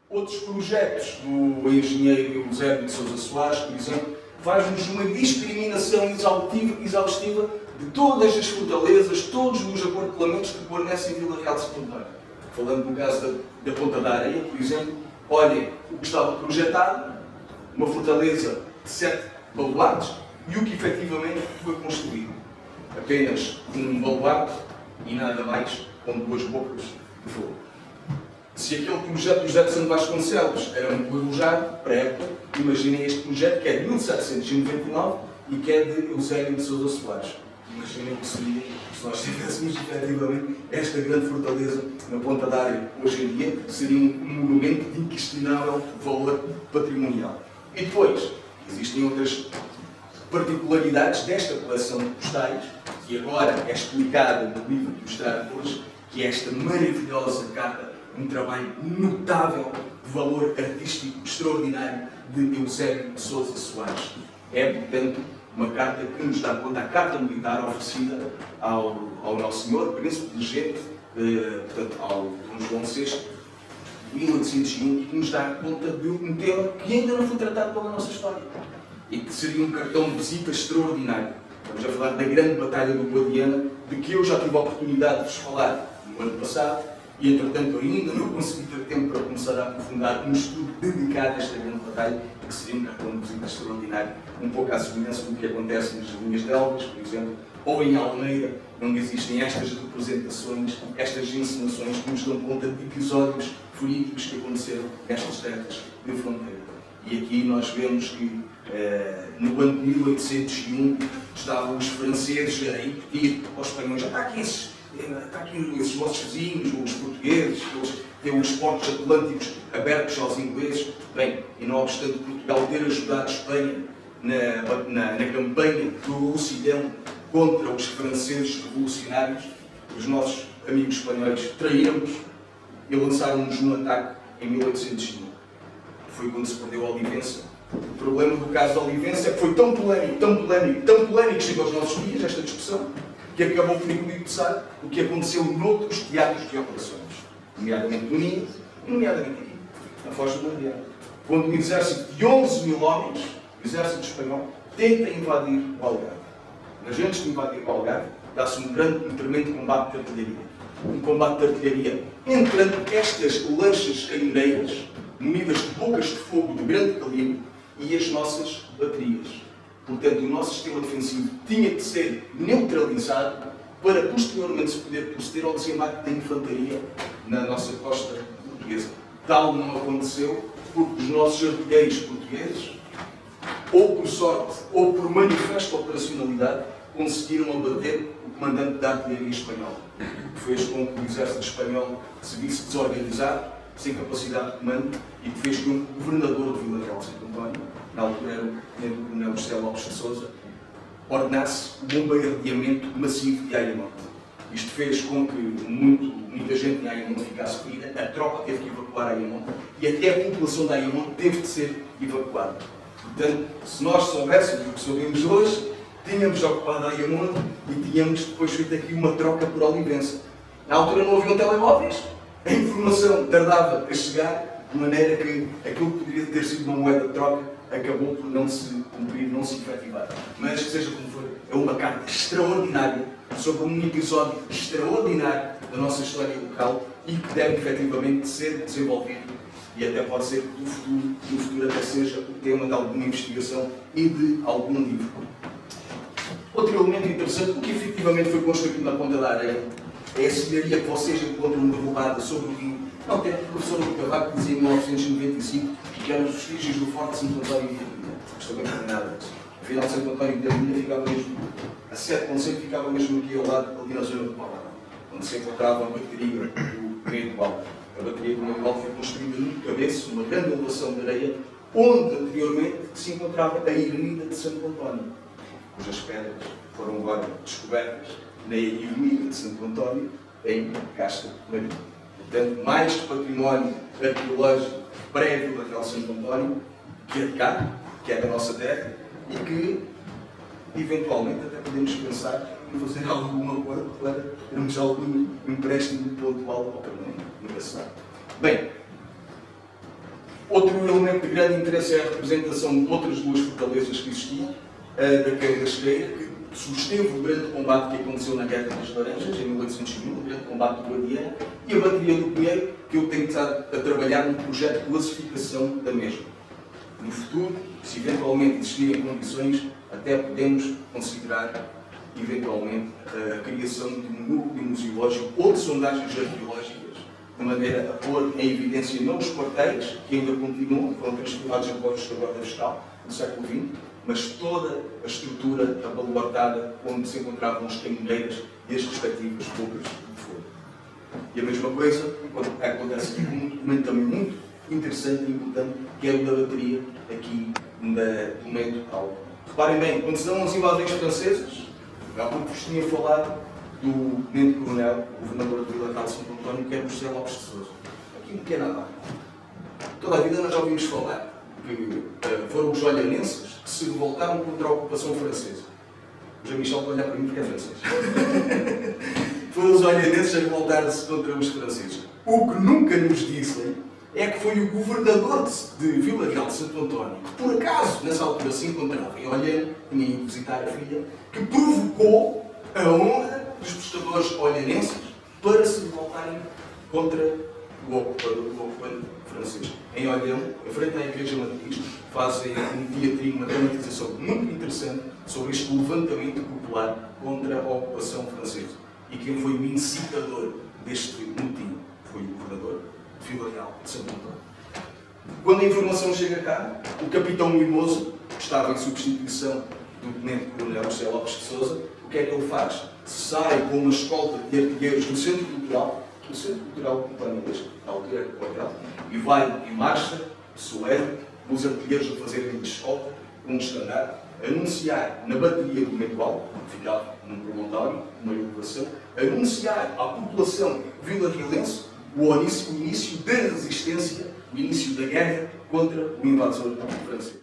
Outros projetos do engenheiro Eusébio de Sousa Soares, por exemplo, faz-nos uma discriminação exaustiva de todas as fortalezas, todos os acortelamentos que guarnecem Vila Real de Santo António. Falando no caso da Ponta da Areia, por exemplo, olhem o que estava projetado, uma fortaleza de 7 baluartes, e o que efetivamente foi construído. Apenas um baluarte e nada mais, com 2 bocas de fogo. Se aquele projeto do José de Santo Vasconcelos era muito elogiado para a época, imaginem este projeto que é de 1799 e que é de Eusébio de Sousa Soares. Imaginem o que seria se nós tivéssemos efetivamente esta grande fortaleza na Ponta da Areia. Hoje em dia seria um monumento de inquestionável valor patrimonial. E depois, existem outras particularidades desta coleção de postais, que agora é explicada no livro que mostraram hoje, que é esta maravilhosa carta, um trabalho notável de valor artístico extraordinário de Eusébio de Sousa Soares. É, portanto, uma carta que nos dá conta, a carta militar oferecida ao Nosso Senhor, Príncipe Regente, portanto, ao Dom João VI, de 1801, e que nos dá conta de um tema que ainda não foi tratado pela nossa história e que seria um cartão de visita extraordinário. Estamos a falar da grande Batalha do Guadiana, de que eu já tive a oportunidade de vos falar no ano passado, e entretanto ainda não consegui ter tempo para começar a aprofundar um estudo dedicado a esta grande batalha, que seria um cartão de visita extraordinário, um pouco à semelhança do que acontece nas linhas de Elvas, por exemplo, ou em Almeida, onde existem estas representações, estas encenações que nos dão conta de episódios verídicos que aconteceram nestas terras de fronteira. E aqui nós vemos que no ano de 1801 estavam os franceses a impedir aos espanhóis: está aqui esses vossos vizinhos, os portugueses, eles têm os portos atlânticos abertos aos ingleses. Bem, e não obstante Portugal ter ajudado a Espanha na campanha do Roussillon contra os franceses revolucionários, os nossos amigos espanhóis traíram-nos e lançaram-nos um ataque em 1801. Foi quando se perdeu a Olivença. O problema do caso da Olivença é que foi tão polémico, chegou aos nossos dias, esta discussão, que acabou por eclipsar o que aconteceu noutros teatros de operações, nomeadamente no Minho, e nomeadamente aqui, na Foz do Guadiana, quando um exército de 11 mil homens, o exército espanhol, tenta invadir o Algarve. Mas antes de invadir o Algarve, dá-se um tremendo combate de artilharia. Um combate de artilharia entre estas lanchas caminheiras, munidas de bocas de fogo de grande calibre, e as nossas baterias. Portanto, o nosso sistema defensivo tinha de ser neutralizado para posteriormente se poder proceder ao desembarque da infantaria na nossa costa portuguesa. Tal não aconteceu porque os nossos artilheiros portugueses, ou por sorte ou por manifesta operacionalidade, conseguiram abater o comandante da artilharia espanhola, que fez com que o exército espanhol se visse desorganizado, sem capacidade de comando, e que fez com que o governador de Vila Real de Santo António, na altura era o coronel José Lopes de Sousa, ordenasse o bombardeamento massivo de Ayamonte. Isto fez com que muita gente em Ayamonte ficasse ferida, a tropa teve que evacuar Ayamonte e até a população de Ayamonte teve de ser evacuada. Portanto, se nós soubéssemos o que sabemos hoje, tínhamos ocupado Ayamonte e tínhamos depois feito aqui uma troca por Olivença. Na altura não haviam telemóveis, a informação tardava a chegar, de maneira que aquilo que poderia ter sido uma moeda de troca acabou por não se cumprir, não se efetivar. Mas, seja como for, é uma carta extraordinária sobre um episódio extraordinário da nossa história local e que deve efetivamente ser desenvolvido, e até pode ser que no futuro até seja o tema de alguma investigação e de algum livro. Outro elemento interessante, o que efetivamente foi construído na Ponta da Areia, é a semelharia que vocês encontram derrubada sobre o rio. Não, tem o professor Luís Cavaco que dizia em 1995 que eram os vestígios do Forte de Santo António de Vilhena. Mas também não tem nada. Afinal, Santo António de Vilhena ficava mesmo, a Sete Conselho ficava mesmo aqui ao lado, ali na zona do Paulão, onde se encontrava a bateria do Meio-Val. A bateria do Meio-Val foi construída no cabeço, numa grande elevação de areia, onde anteriormente se encontrava a ermida de Santo António, cujas pedras foram agora descobertas na ermida de Santo António, em Castro Marinho. Portanto, mais património arqueológico pré-Vila Real de Santo António, que é de cá, que é da nossa terra, e que, eventualmente, até podemos pensar em fazer algum acordo para termos algum empréstimo pontual ao permanente. Nunca se sabe. Bem, Outro elemento de grande interesse é a representação de outras duas fortalezas que existiam, a da Queira da Chegueira, que susteve o grande combate que aconteceu na Guerra das Laranjas, em 1801, o grande combate do Guardiana, e a Bateria do Pinheiro, que eu tenho estado a trabalhar num projeto de classificação da mesma. No futuro, se eventualmente existirem condições, até podemos considerar, eventualmente, a criação de um núcleo museológico ou de sondagens arqueológicas, de maneira a pôr em evidência não os quartéis, que ainda continuam, foram transformados em postos de guarda vegetal no século XX, mas toda a estrutura abaluartada onde se encontravam as caminheiras e as respectivas bocas de fogo. E a mesma coisa acontece aqui com um documento também muito interessante e importante, que é o da bateria aqui do meio total. Reparem bem, quando se dão as invasões francesas, há pouco vos tinha falado do tenente-coronel, o governador de Vila Real de Santo António, que é José Lopes de Sousa. Aqui um pequeno atalho. Toda a vida nós já ouvimos falar que foram os olhanenses que se revoltaram contra a ocupação francesa. O José Michel vai olhar para mim porque é francês. Foram os olhanenses a revoltar-se contra os franceses. O que nunca nos dizem é que foi o governador de Vila Real de Santo António, que por acaso nessa altura se encontrava em Olhã, tinha ido visitar a filha, que provocou a honra dos pescadores olhanenses para se revoltarem contra o ocupante francês. Em Olhã, em frente à Igreja Matriz, fazem um teatrinho, uma dramatização muito interessante sobre este levantamento popular contra a ocupação francesa. E quem foi o incitador deste motim foi o governador de Vila Real de Santo António. Quando a informação chega cá, o capitão Mimoso, que estava em substituição do tenente-coronel José Lopes de Sousa, o que é que ele faz? Sai com uma escolta de artilheiros do Centro Cultural Companhias, na altura era quartel, e vai em marcha, solene, os artilheiros a fazerem de escolta, com um estandarte, anunciar na bateria do Metual, que ficava num promontório, numa elevação, anunciar à população vila-realense o início da resistência, o início da guerra contra o invasor francês.